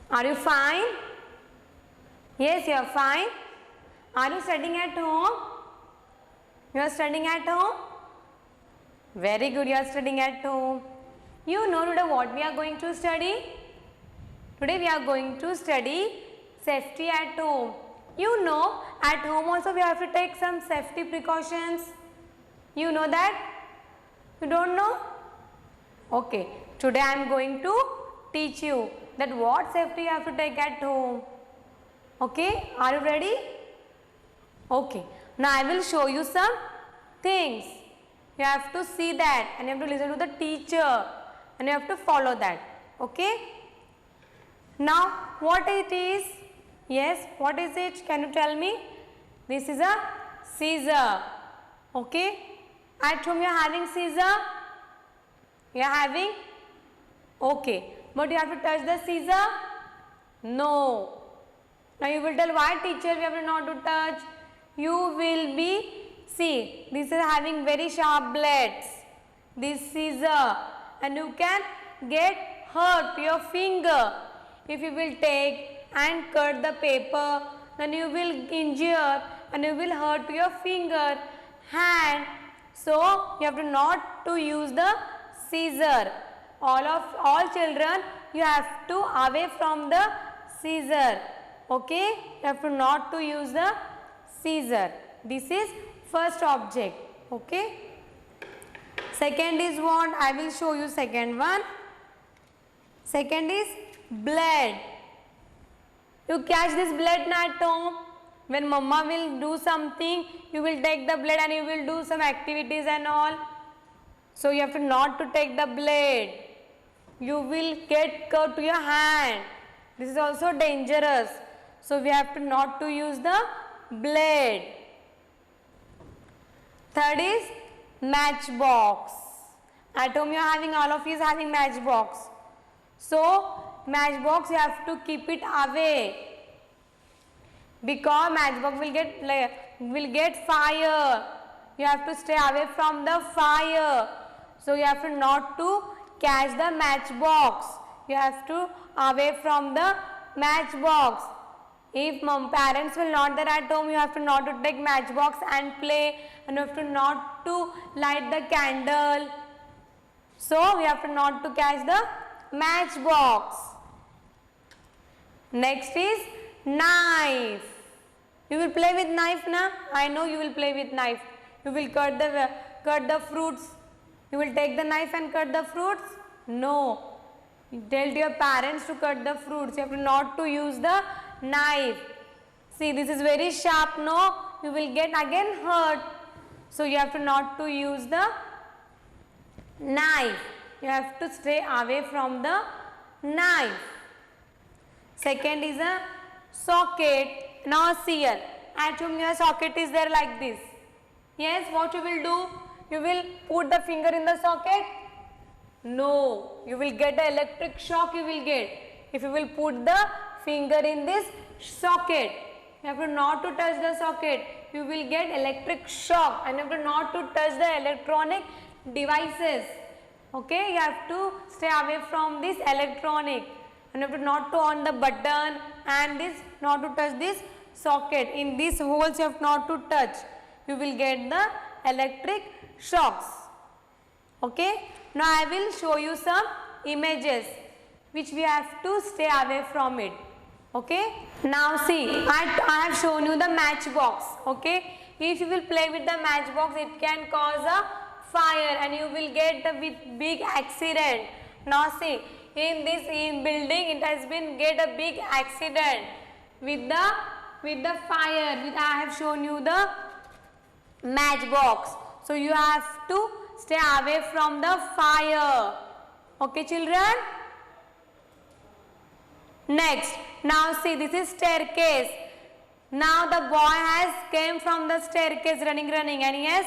Are you fine? Yes, you are fine. Are you studying at home? You are studying at home? Very good, you are studying at home. You know today what we are going to study? Today we are going to study safety at home. You know, at home also we have to take some safety precautions. You know that? You don't know? Okay, today I am going to teach you that what safety you have to take at home. Okay, are you ready? Okay, now I will show you some things. You have to see that and you have to listen to the teacher and you have to follow that. Okay? Now, what it is? Yes, what is it? Can you tell me? This is a scissor. Okay? At home you are having scissor? You are having? Okay. But you have to touch the scissor? No. Now you will tell why teacher we have to not to touch. You will be, see, this is having very sharp blades. This scissor and you can get hurt your finger. If you will take and cut the paper, then you will injure and you will hurt your finger, hand. So you have to not to use the scissor. All children, you have to away from the scissor. Okay, you have to not to use the scissor. This is first object. Okay. Second is what? I will show you second one. Second is blade. You catch this blade at home. When mama will do something, you will take the blade and you will do some activities and all. So you have to not to take the blade. You will get cut to your hand. This is also dangerous. So we have to not to use the blade. Third is matchbox. At home you are having, all of you is having matchbox. So matchbox you have to keep it away because matchbox will get fire. You have to stay away from the fire. So you have to not to catch the matchbox. You have to away from the matchbox. If parents will not there at home, you have to not to take matchbox and play, and you have to not to light the candle. So we have to not to catch the matchbox. Next is knife. You will play with knife, na? I know you will play with knife. You will cut the fruits. You will take the knife and cut the fruits? No. You tell your parents to cut the fruits. You have to not to use the knife. See, this is very sharp, no? You will get again hurt. So you have to not to use the knife. You have to stay away from the knife. Second is a socket. Now see here. At home your socket is there like this. Yes, what you will do? You will put the finger in the socket? No. You will get the electric shock you will get. If you will put the finger in this socket, you have to not to touch the socket. You will get electric shock and you have to not to touch the electronic devices. Okay, you have to stay away from this electronic and you have to not to on the button and this not to touch this socket. In these holes you have not to touch. You will get the electric shocks. Okay, now I will show you some images which we have to stay away from it. Okay, now see, I have shown you the matchbox. Okay, if you will play with the matchbox, it can cause a fire and you will get a big accident. Now see, in this building it has been get a big accident with the fire. I have shown you the matchbox. So you have to stay away from the fire. Okay, children. Next, now see, this is staircase. Now the boy has came from the staircase running and he has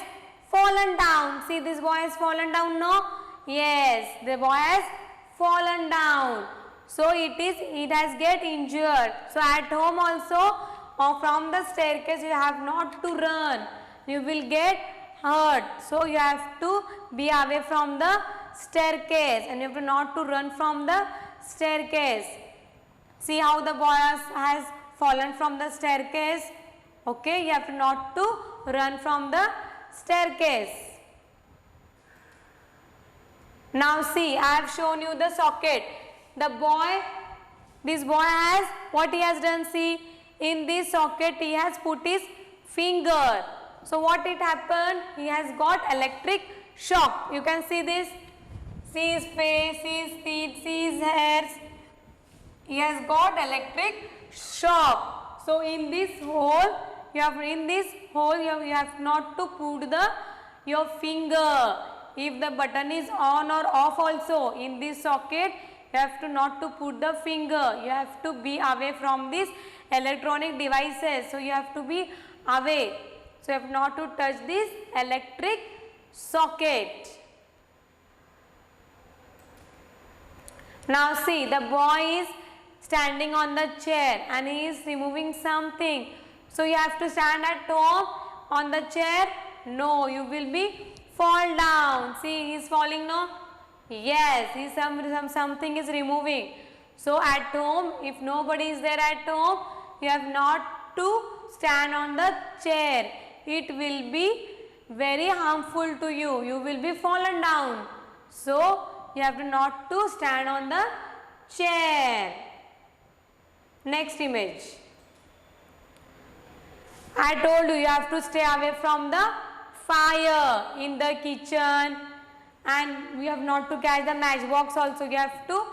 fallen down. See, this boy has fallen down, no? Yes, the boy has fallen down. So it has get injured. So at home also or from the staircase you have not to run. You will get hurt. So you have to be away from the staircase and you have to not to run from the staircase. See how the boy has fallen from the staircase. Okay, you have to not to run from the staircase. Now see, I have shown you the socket. This boy has, what he has done, see, in this socket he has put his finger. So what it happened, he has got electric shock. You can see this, see his face, see his teeth, see his hairs. He has got electric shock. So in this hole, you have not to put your finger. If the button is on or off also in this socket, you have to not to put the finger. You have to be away from these electronic devices. So you have to be away. So you have not to touch this electric socket. Now see, the boy is standing on the chair and he is removing something. So you have to stand at home on the chair. No, you will be fall down. See, he is falling now. Yes, something is removing. So at home, if nobody is there at home, you have not to stand on the chair. It will be very harmful to you. You will be fallen down. So you have to not to stand on the chair. Next image. I told you, you have to stay away from the fire in the kitchen, and we have not to catch the matchbox also. You have to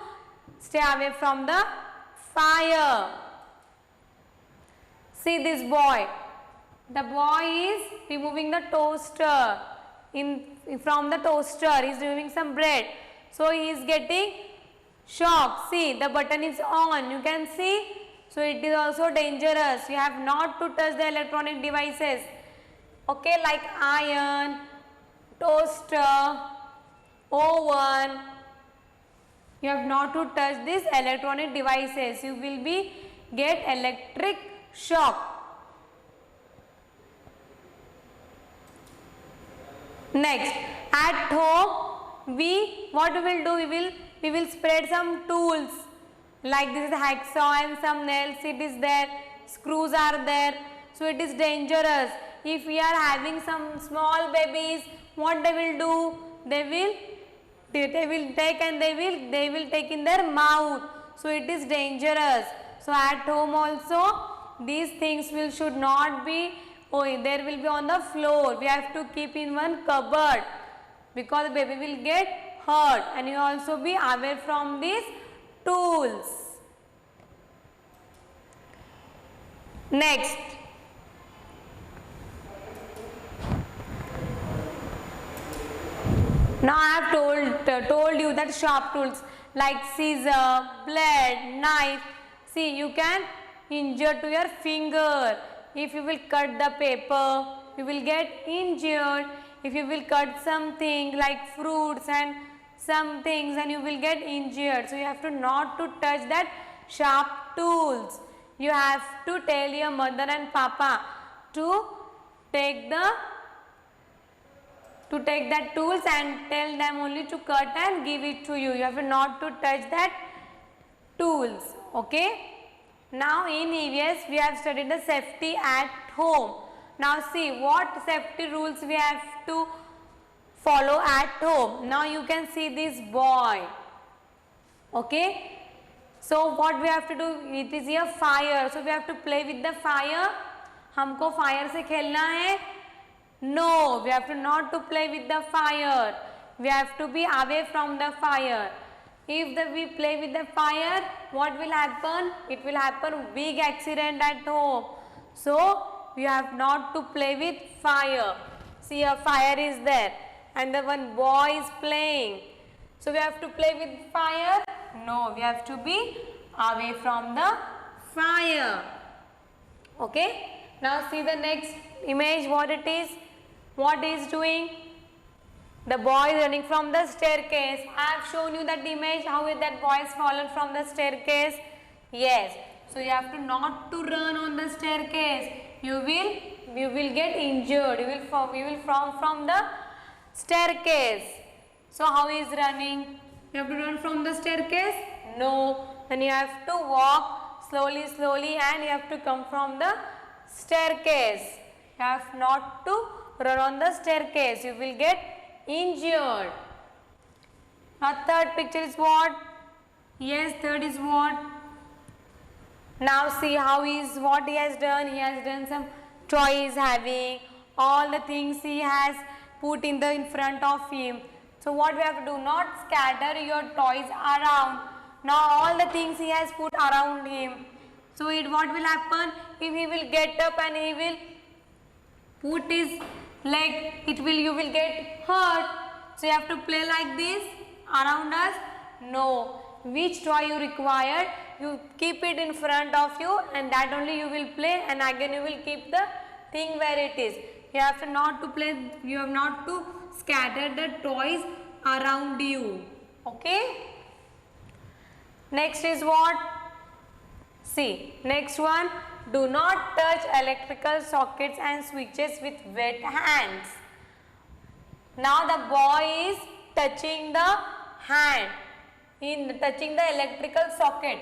stay away from the fire. See this boy. The boy is removing the toaster. From the toaster, he is removing some bread. So he is getting shock. See, the button is on. You can see. So it is also dangerous. You have not to touch the electronic devices. Okay, like iron, toaster, oven. You have not to touch these electronic devices. You will be get electric shock. Next, at home, what we will do? We will spread some tools. Like this is hacksaw and some nails, it is there, screws are there. So it is dangerous. If we are having some small babies, what they will do? They will take and they will take in their mouth. So it is dangerous. So at home also, these things should not be, there will be on the floor. We have to keep in one cupboard because the baby will get hurt, and you also be away from these tools. Next, now I have told you that sharp tools like scissor, blade, knife. See, you can injure to your finger. If you will cut the paper, you will get injured. If you will cut something like fruits and some things, and you will get injured. So you have to not to touch that sharp tools. You have to tell your mother and papa to take that tools and tell them only to cut and give it to you. You have to not to touch that tools. Okay. Now in EVS we have studied the safety at home. Now see what safety rules we have to follow at home. Now you can see this boy. Okay. So what we have to do? It is a fire. So we have to play with the fire. हमको fire से खेलना है? No, we have to not to play with the fire. We have to be away from the fire. If we play with the fire, what will happen? It will happen big accident at home. So we have not to play with fire. See, a fire is there and the one boy is playing. So we have to play with fire? No, we have to be away from the fire. Okay. Now see the next image, what it is. What he is doing? The boy is running from the staircase. I have shown you that image, how that boy is fallen from the staircase. Yes. So you have to not to run on the staircase. You will get injured. You will fall from the staircase. So how he is running? You have to run from the staircase? No. then you have to walk slowly and you have to come from the staircase. You have not to run on the staircase, you will get injured. Now third picture is what? Yes, third is what? Now see how what he has done. He has done some toys, having all the things he has put in front of him. So what we have to do? Not scatter your toys around. Now all the things he has put around him. So what will happen? If he will get up and he will put his leg, you will get hurt. So you have to play like this around us? No. Which toy you required, you keep it in front of you, and that only you will play, and again you will keep the thing where it is. You have to not to play, you have not to scatter the toys around you. Okay? Next is what? See, next one, do not touch electrical sockets and switches with wet hands. Now the boy is touching the hand, touching the electrical socket.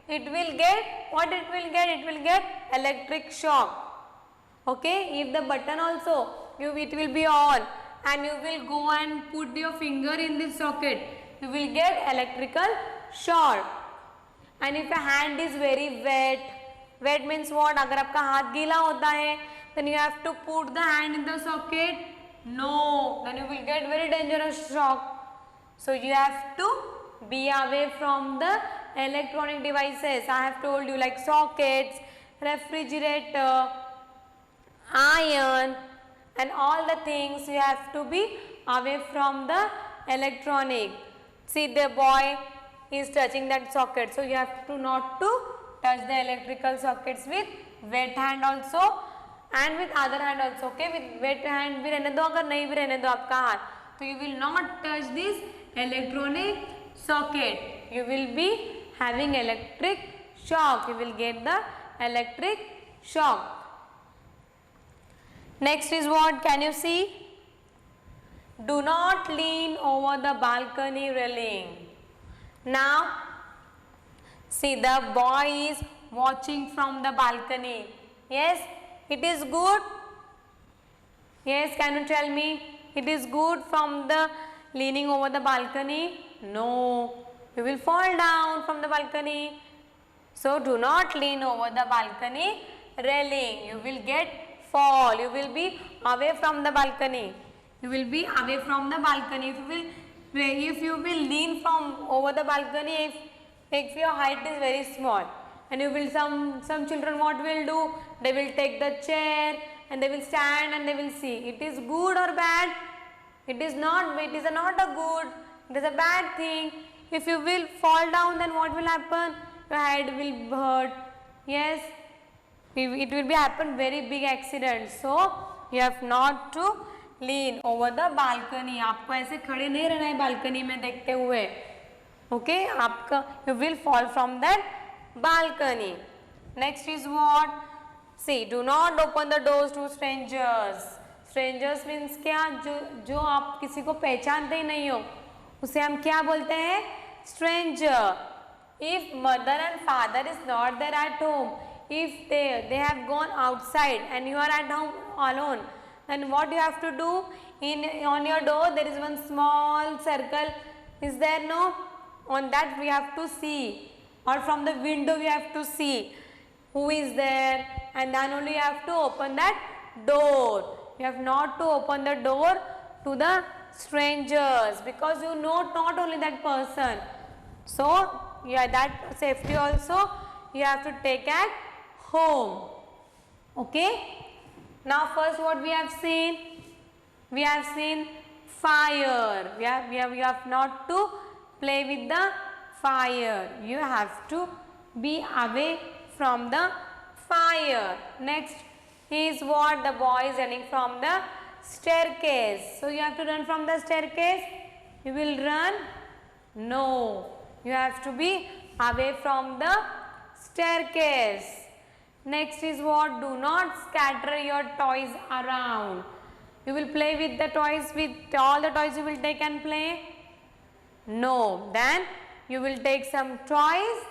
It will get, what it will get? It will get electric shock. Okay, if the button also, it will be on and you will go and put your finger in this socket, you will get electrical shock. And if your hand is very wet, wet means what? अगर आपका हाथ गीला होता है, then you have to put the hand in the socket. No, then you will get very dangerous shock. So you have to be away from the electronic devices. I have told you, like sockets, refrigerator, iron, and all the things you have to be away from the electronic. See, the boy is touching that socket, so you have to not to touch the electrical sockets with wet hand also and with other hand also. Okay, with wet hand भी रहने दो, अगर नहीं भी रहने दो आपका हाथ, तो you will not touch this electronic socket. You will be having electric shock. You will get the electric shock. Next is what? Can you see? Do not lean over the balcony railing. Now, see, the boy is watching from the balcony. Yes, it is good. Yes, can you tell me? It is good from the leaning over the balcony? No, you will fall down from the balcony. So do not lean over the balcony railing. You will get fall. You will be away from the balcony. You will be away from the balcony. If you will lean from over the balcony, if your height is very small, and you will some children what will do? They will take the chair and they will stand and they will see. It is good or bad? It is not. It is not a good. It is a bad thing. If you will fall down, then what will happen? Your head will hurt. Yes, it will be happen very big accident. So you have not to lean over the balcony. आपको ऐसे खड़े नहीं रहना है balcony में देखते हुए. Okay, आपका you will fall from that balcony. Next is what? See, do not open the doors to strangers. Strangers means क्या? जो आप किसी को पहचानते ही नहीं हो, उसे हम क्या बोलते हैं? Stranger. If mother and father is not there at home, if they have gone outside and you are at home alone, then what you have to do? On your door there is one small circle. Is there? No? On that we have to see, or from the window we have to see who is there, and then only you have to open that door. You have not to open the door to the strangers, because you know not only that person. So yeah, that safety also you have to take at home. Okay. Now first what we have seen? We have seen fire. We have not to play with the fire. You have to be away from the fire. Next is what? The boy is running from the staircase. So you have to run from the staircase. You will run? No. You have to be away from the staircase. Next is what? Do not scatter your toys around. You will play with the toys, with all the toys you will take and play? No. Then you will take some toys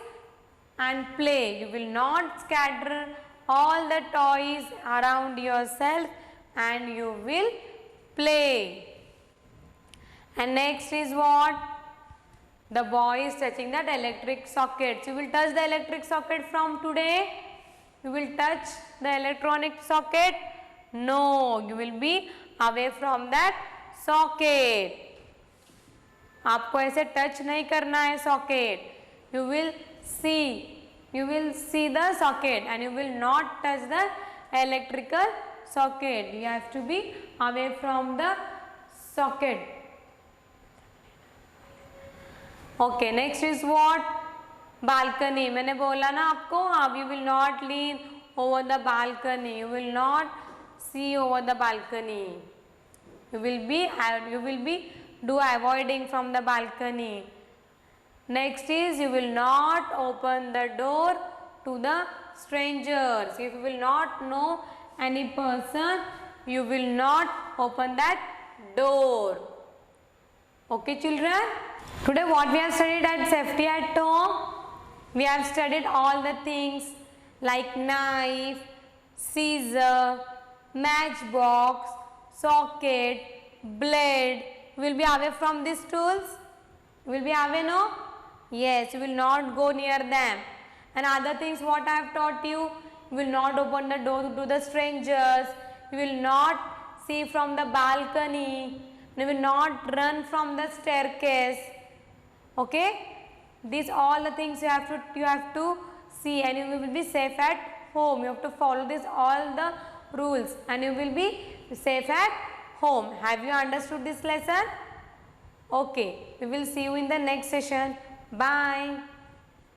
and play. You will not scatter all the toys around yourself and you will play. And next is what? The boy is touching that electric socket. You will touch the electric socket from today? You will touch the electronic socket? No, you will be away from that socket. आपको ऐसे touch नहीं करना है socket. You will see the socket and you will not touch the electrical socket. You have to be away from the socket. Okay, next is what? Balcony. मैंने बोला ना आपको, हाँ, you will not lean over the balcony. You will not see over the balcony. You will be do avoiding from the balcony. Next is you will not open the door to the strangers. If you will not know any person, you will not open that door. Okay, children? Today what we have studied at safety at home? We have studied all the things like knife, scissor, matchbox, socket, blade. You will be away from these tools? You will be away, no? Yes, you will not go near them. And other things what I have taught you, you will not open the door to the strangers. You will not see from the balcony. You will not run from the staircase. Okay? These all the things you have to see, and you will be safe at home. You have to follow this all the rules and you will be safe at home. Have you understood this lesson? Okay, we will see you in the next session. Bye.